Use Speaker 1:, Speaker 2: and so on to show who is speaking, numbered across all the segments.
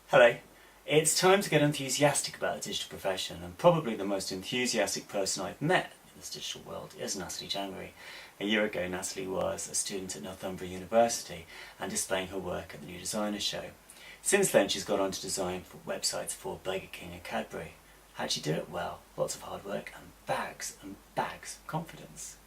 Speaker 1: Hello. It's time to get enthusiastic about the digital profession, and probably the most enthusiastic person I've met in this digital world is Natalie Jahangiry. A year ago, Natalie was a student at Northumbria University and displaying her work at the New Designer Show. Since then, she's gone on to design for websites for Burger King and Cadbury. How'd she do it? Well, lots of hard work and bags of confidence.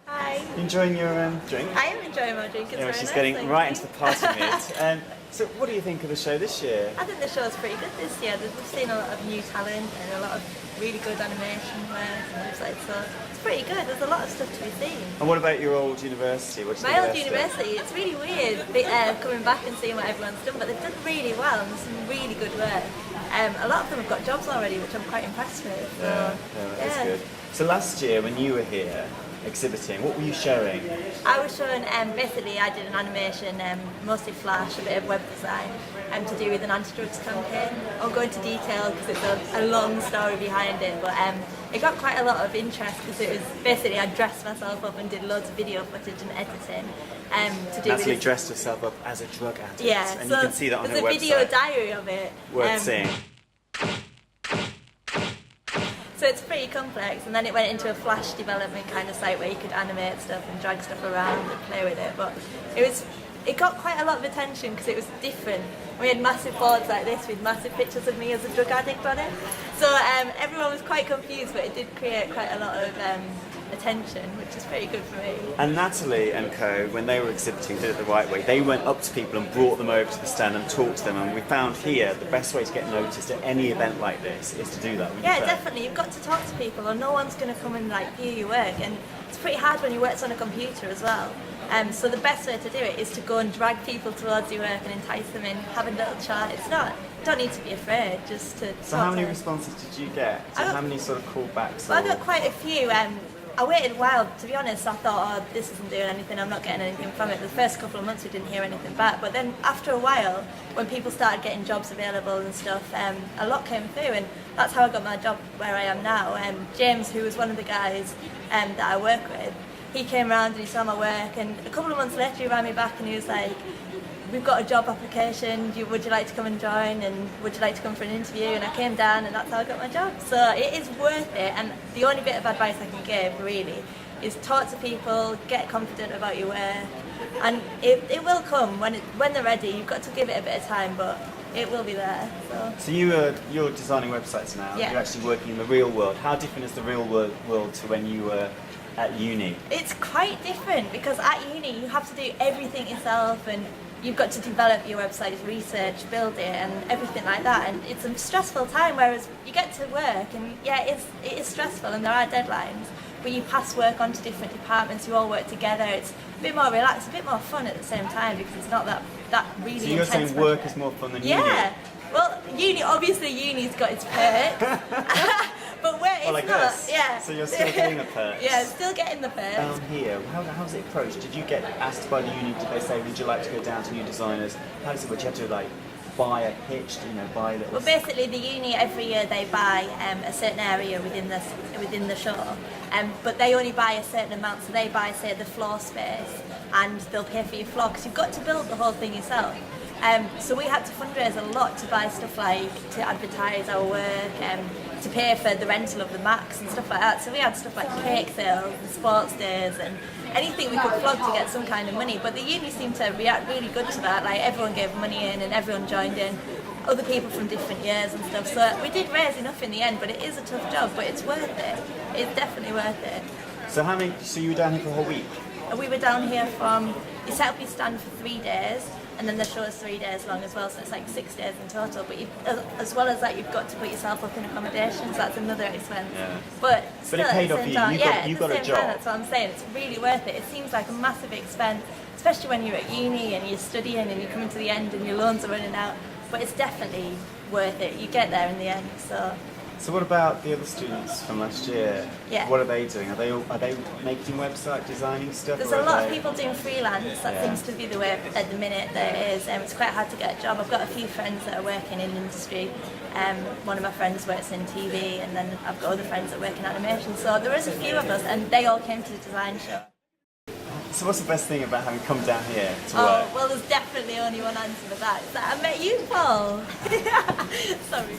Speaker 2: Hi.
Speaker 1: You enjoying your drink?
Speaker 2: I am enjoying my drink. It's very
Speaker 1: she's
Speaker 2: nice,
Speaker 1: getting right into the party mood. So what do you think of the show this year?
Speaker 2: I think the show's pretty good this year. We've seen a lot of new talent and a lot of really good animation work and websites, so it's pretty good. There's a lot of stuff to be seen.
Speaker 1: And what about your old university?
Speaker 2: My old university, it's really weird coming back and seeing what everyone's done, but they've done really well and there's some really good work. A lot of them have got jobs already, which I'm quite impressed with. So,
Speaker 1: that's good. So last year when you were here exhibiting, what were you showing?
Speaker 2: I was showing, basically I did an animation, mostly Flash, a bit of web design, to do with an anti-drugs campaign. I won't go into detail because it's a long story behind it, but it got quite a lot of interest because it was basically I dressed myself up and did loads of video footage and editing. To do
Speaker 1: Natalie
Speaker 2: with
Speaker 1: dressed herself up as a drug addict,
Speaker 2: yeah,
Speaker 1: and
Speaker 2: so
Speaker 1: you can see that on her website.
Speaker 2: there's a video diary of it.
Speaker 1: Worth seeing.
Speaker 2: So it's pretty complex, and then it went into a Flash development kind of site where you could animate stuff and drag stuff around and play with it. But it got quite a lot of attention because it was different. We had massive boards like this with massive pictures of me as a drug addict on it. So everyone was quite confused, but it did create quite a lot of attention, which is pretty good for me.
Speaker 1: And Natalie and co, when they were exhibiting, did it the right way. They went up to people and brought them over to the stand and talked to them, and we found here the best way to get noticed at any event like this is to do that.
Speaker 2: Yeah, definitely. You've got to talk to people, or no one's going to come and view your work, and it's pretty hard when you work on a computer as well. So the best way to do it is to go and drag people towards your work and entice them in, have a little chat. You don't need to be afraid, just to
Speaker 1: So how many responses did you get? How many sort of callbacks?
Speaker 2: Well, I got quite a few. I waited a while, to be honest. I thought, oh, this isn't doing anything, I'm not getting anything from it. The first couple of months we didn't hear anything back, but then after a while, when people started getting jobs available and stuff, a lot came through, and that's how I got my job where I am now. James, who was one of the guys that I work with, he came around and he saw my work, and a couple of months later he rang me back and he was like, we've got a job application, would you like to come and join, and would you like to come for an interview? And I came down, and that's how I got my job. So it is worth it, and the only bit of advice I can give really is talk to people, get confident about your work, and it will come when they're ready. You've got to give it a bit of time, but it will be there.
Speaker 1: So you're designing websites now.
Speaker 2: Yeah.
Speaker 1: You're actually working in the real world. How different is the real world to when you were at uni?
Speaker 2: It's quite different because at uni you have to do everything yourself, and you've got to develop your website, research, build it, and everything like that. And it's a stressful time, whereas you get to work, and yeah, it is stressful, and there are deadlines, but you pass work on to different departments, you all work together. It's a bit more relaxed, a bit more fun at the same time, because it's not that really intense.
Speaker 1: So you're saying work is more fun than uni?
Speaker 2: Yeah. Well, uni's got its perks. But where it's
Speaker 1: like
Speaker 2: not,
Speaker 1: this.
Speaker 2: yeah.
Speaker 1: So you're still getting the perks.
Speaker 2: Yeah, still getting the perks.
Speaker 1: Down here, how's it approached? Did you get asked by the uni? Did they say, would you like to go down to New Designers? How does it? Would you have to buy a pitch? Buy a little.
Speaker 2: Well, basically, the uni every year they buy a certain area within the show, but they only buy a certain amount. So they buy, say, the floor space, and they'll pay for your floor because you've got to build the whole thing yourself. So we had to fundraise a lot to buy stuff to advertise our work, to pay for the rental of the Macs and stuff like that. So we had stuff like cake sales and sports days and anything we could flog to get some kind of money. But the uni seemed to react really good to that. Everyone gave money in and everyone joined in, other people from different years and stuff. So we did raise enough in the end, but it is a tough job, but it's worth it. It's definitely worth it.
Speaker 1: So you were down here for a whole week?
Speaker 2: We were down here you set up your stand for 3 days, and then the show is 3 days long as well, so it's 6 days in total. But as well as that, you've got to put yourself up in accommodation, so that's another expense.
Speaker 1: Yeah.
Speaker 2: But still,
Speaker 1: it paid off for you. You got a job.
Speaker 2: That's what I'm saying. It's really worth it. It seems like a massive expense, especially when you're at uni and you're studying and you're coming to the end and your loans are running out. But it's definitely worth it. You get there in the end.
Speaker 1: So what about the other students from last year?
Speaker 2: Yeah.
Speaker 1: What are they doing? Are they making website designing stuff?
Speaker 2: There's a lot of people doing freelance. That seems to be the way at the minute there is. It's quite hard to get a job. I've got a few friends that are working in industry. One of my friends works in TV, and then I've got other friends that work in animation. So there is a few of us, and they all came to the design show.
Speaker 1: So what's the best thing about having come down here to
Speaker 2: Oh,
Speaker 1: work?
Speaker 2: well, there's definitely only one answer for that. It's that I met you, Paul. Sorry.